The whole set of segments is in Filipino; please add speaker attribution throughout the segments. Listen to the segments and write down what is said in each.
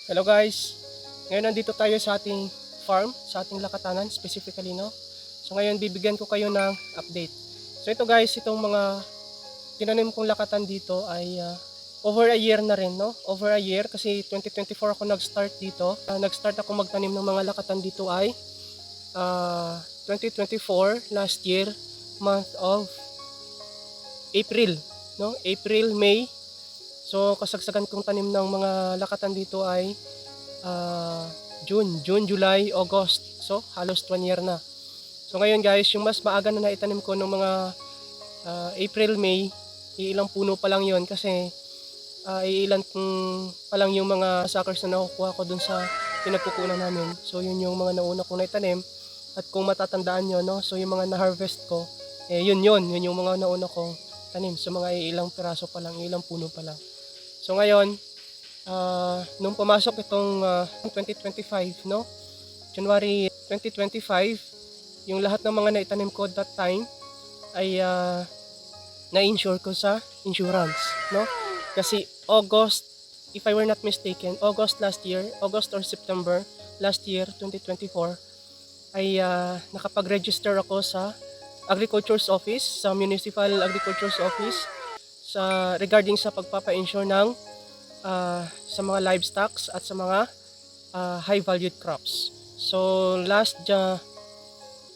Speaker 1: Hello guys, ngayon nandito tayo sa ating farm, sa ating lakatanan specifically, no? So ngayon bibigyan ko kayo ng update. So ito guys, itong mga tinanim kong lakatan dito ay over a year na rin, no? Over a year kasi 2024 ako nag-start dito. Nag-start ako magtanim ng mga lakatan dito ay 2024 last year, month of April, no? April, May. So kasagsagan kong tanim ng mga lakatan dito ay June, July, August. So halos 1 year na. So ngayon guys, yung mas maaga na naitanim ko ng mga April, May, ilang puno pa lang yon kasi iilan pa lang yung mga suckers na nakukuha ko dun sa pinagkukunan namin. So yun yung mga nauna kong naitanim. At kung matatandaan nyo, no, so yung mga na-harvest ko, yun yung mga nauna kong tanim. So mga ilang piraso pa lang, ilang puno pa lang. So ngayon, nung pumasok itong 2025, no? January 2025, yung lahat ng mga naitanim ko that time ay na-insure ko sa insurance, no? Kasi August, if I were not mistaken, August or September last year, 2024, ay nakapag-register ako sa Agriculture's Office, sa Municipal Agriculture's Office, regarding sa pagpapa-insure ng sa mga livestock at sa mga high valued crops. So last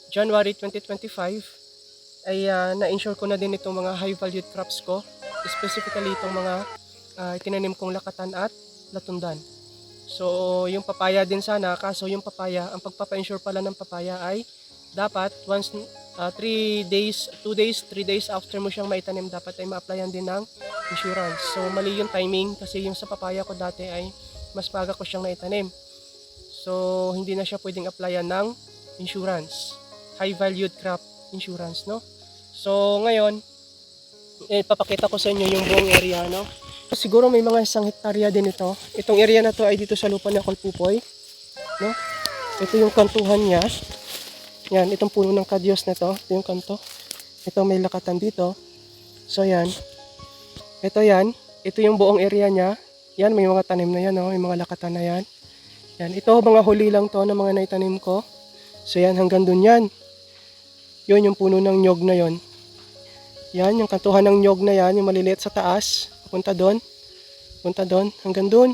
Speaker 1: January 2025 ay na-insure ko na din itong mga high valued crops ko, specifically itong mga tinanim kong lakatan at latundan. So yung papaya din sana, kaso yung papaya, ang pagpapa-insure pala ng papaya ay dapat once 3 days after mo siyang maitanim, dapat ay ma-applyan din ng insurance. So mali yung timing kasi yung sa papaya ko dati ay mas baga ko siyang naitanim. So hindi na siya pwedeng applyan ng insurance, high valued crop insurance, no? So ngayon papakita ko sa inyo yung buong area, no? Siguro may mga 1 hektarya din ito. Itong area na to ay dito sa lupa na Colpupoy, no? Ito yung kantuhan niya. Yan, itong puno ng kadyos na to, ito yung kanto. Ito may lakatan dito. So yan. Ito yung buong area niya. Yan, may mga tanim na yan, no? May mga lakatan na yan. Yan, ito mga huli lang to ng mga naitanim ko. So yan, hanggang dun yan. Yun yung puno ng nyog na yon. Yan, yung kantuhan ng nyog na yan, yung maliliit sa taas. Punta doon, hanggang doon.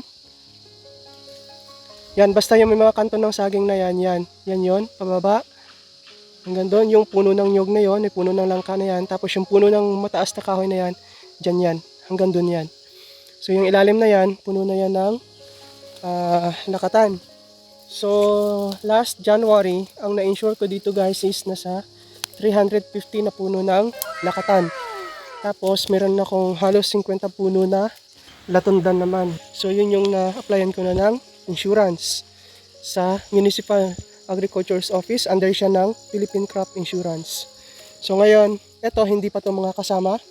Speaker 1: Yan, basta yung may mga kanto ng saging na yan, yan yon, pababa. Hanggang doon, yung puno ng nyog na yon, yung puno ng langka na yan, tapos yung puno ng mataas na kahoy na yan, dyan yan, hanggang doon yan. So yung ilalim na yan, puno na yan ng lakatan. So last January, ang na-insure ko dito guys is nasa 350 na puno ng lakatan. Tapos meron akong halos 50 puno na latundan naman. So yun yung na-applyan ko na ng insurance sa Municipal Agriculture's Office, under siya ng Philippine Crop Insurance. So ngayon, eto hindi pa to mga kasama.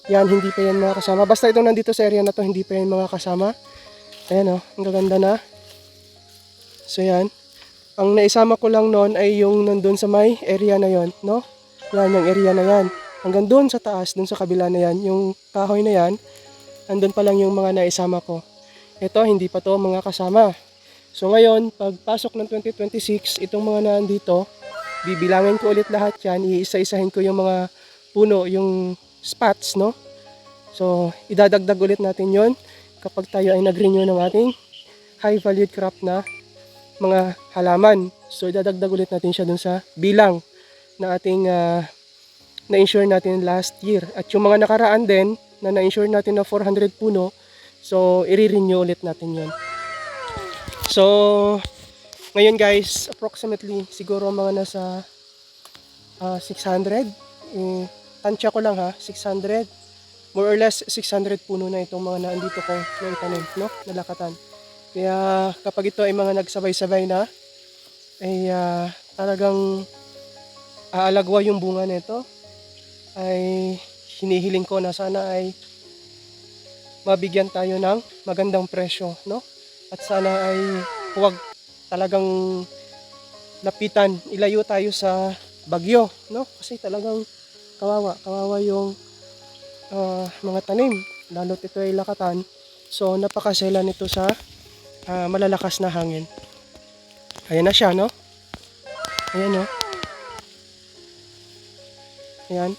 Speaker 1: Yan, hindi pa yan mga kasama. Basta itong nandito sa area na to, hindi pa yan mga kasama. Ayan o, ang gaganda na. So yan. Ang naisama ko lang noon ay yung nandun sa may area na yon, no? Yan, yung area na yan. Hanggang doon sa taas, doon sa kabila na yan, yung kahoy na yan, andun pa lang yung mga naisama ko. Ito, hindi pa to mga kasama. So ngayon, pagpasok ng 2026, itong mga nandito, bibilangin ko ulit lahat yan, iisa-isahin ko yung mga puno, yung spots, no? So, idadagdag ulit natin yon kapag tayo ay nag-renew ng ating high valued crop na mga halaman. So, idadagdag ulit natin siya dun sa bilang na ating na-insure natin last year. At yung mga nakaraan din, na na-insure natin na 400 puno, so, i-renew ulit natin yon. So, ngayon guys, approximately, siguro mga nasa 600. Tansya ko lang ha, 600. More or less, 600 puno na itong mga naandito ko na itanim, no? Nalakatan. Kaya kapag ito ay mga nagsabay-sabay na, ay talagang aalagwa yung bunga nito. Ay hinihiling ko na sana ay mabigyan tayo ng magandang presyo, no? At sana ay huwag talagang lapitan, ilayo tayo sa bagyo, no? Kasi talagang kawawa yung mga tanim, lalo't ito ay lakatan. So napakasela nito sa malalakas na hangin. Ayan na siya, no? Ayan, no? Ayan.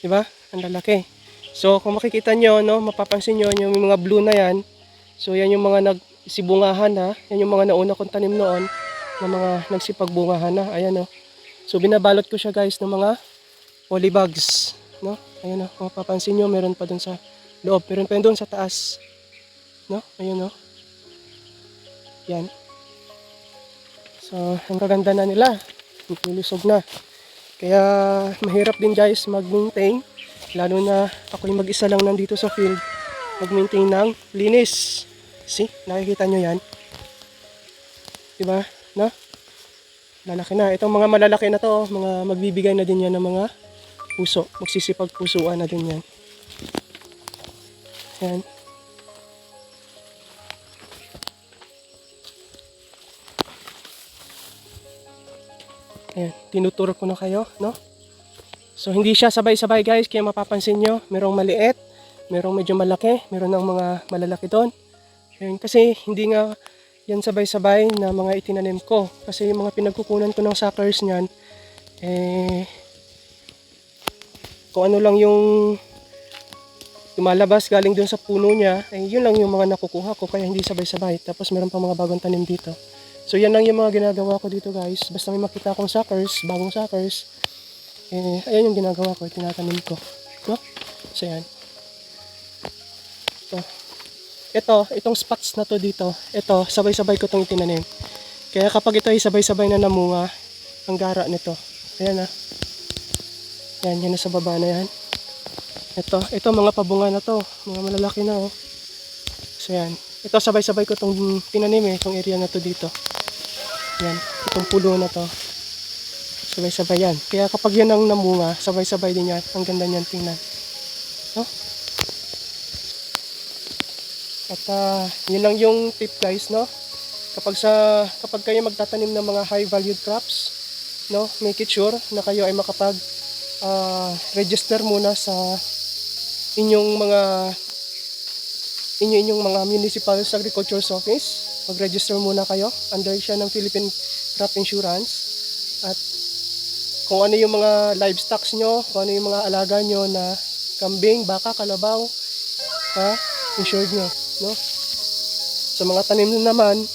Speaker 1: Diba? Ang lalaki. So, kung makikita nyo, no, mapapansin nyo yung mga blue na yan. So, yan yung mga nagsibungahan na. Yan yung mga nauna kong tanim noon na mga nagsipagbungahan na. Ayan, no. So, binabalot ko siya guys ng mga polybags. No? Ayan, no. Kung mapapansin nyo, meron pa dun sa loob. Meron pa yun dun sa taas. No? Ayan, no. Yan. So, ang kaganda na nila. Lulusog na. Kaya mahirap din guys mag-maintain, lalo na ako yung mag-isa lang nandito sa field, mag-maintain ng linis. See, nakikita nyo yan, diba, no? Lalaki na, itong mga malalaki na to, mga magbibigay na din yan ng mga puso, magsisipag-pusuan na din yan. Yan. Ayan, tinuturo ko na kayo, no? So, hindi siya sabay-sabay guys, kaya mapapansin nyo, merong maliit, merong medyo malaki, meron ng mga malalaki doon. Ayan, kasi hindi nga yan sabay-sabay na mga itinanim ko. Kasi yung mga pinagkukunan ko ng suckers niyan, kung ano lang yung lumalabas galing doon sa puno niya, yun lang yung mga nakukuha ko, kaya hindi sabay-sabay. Tapos meron pa mga bagong tanim dito. So yan lang yung mga ginagawa ko dito guys. Basta may makita akong suckers, bagong suckers, ayan yung ginagawa ko, tinatanim ko. No? So yan. Itong spots na to dito, ito, sabay-sabay ko itong itinanim. Kaya kapag ito ay sabay-sabay na namunga, ang gara nito. Ayan ah. Yan nasa baba na yan. Ito mga pabunga na to, mga malalaki na oh. So yan. Ito sabay-sabay ko itong tinanim itong area na to dito. Yan, itong pulo na to. Sabay-sabay yan. Kaya kapag yan ang namunga, sabay-sabay din yan. Ang ganda niyan tingnan. No? At yun lang yung tip guys, no? Kapag kayo magtatanim ng mga high valued crops, no? Make it sure na kayo ay makapag register muna sa inyong mga municipal agriculture office. Mag-register muna kayo under siya ng Philippine Crop Insurance. At kung ano yung mga livestocks nyo, kung ano yung mga alaga nyo na kambing, baka, kalabaw, insured nyo, no? Sa mga tanim naman,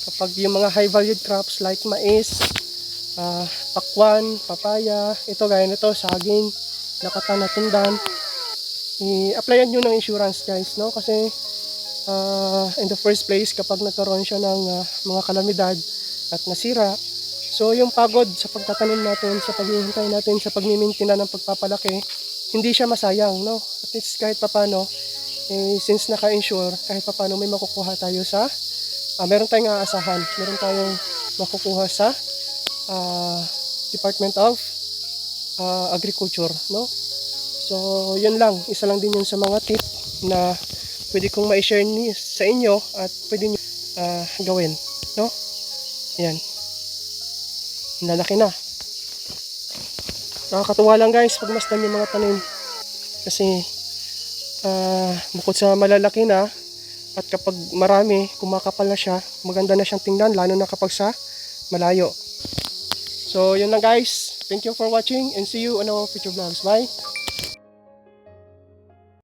Speaker 1: kapag yung mga high valued crops like mais, pakwan, papaya, ito gaya nito, saging, lakatan at tundan, i-applyan nyo ng insurance guys, no? Kasi in the first place, kapag nagkaroon siya ng mga kalamidad at nasira, so yung pagod sa pagtatanim natin, sa paghihintay natin, sa pagmimintina ng pagpapalaki, hindi siya masayang, no? At least kahit papano, since naka-insure, kahit papano may makukuha tayo sa, meron tayong aasahan, meron tayong makukuha sa Department of Agriculture, no? So, yun lang, isa lang din yun sa mga tip na pwede kong ma-share sa inyo at pwede nyo gawin, no? Ayan. Lalaki na. Nakakatuwa lang guys pag masdan yung mga tanim. Kasi bukod sa malalaki na at kapag marami, kumakapal na siya, maganda na siyang tingnan lalo na kapag sa malayo. So yun lang guys. Thank you for watching and see you on our future vlogs. Bye!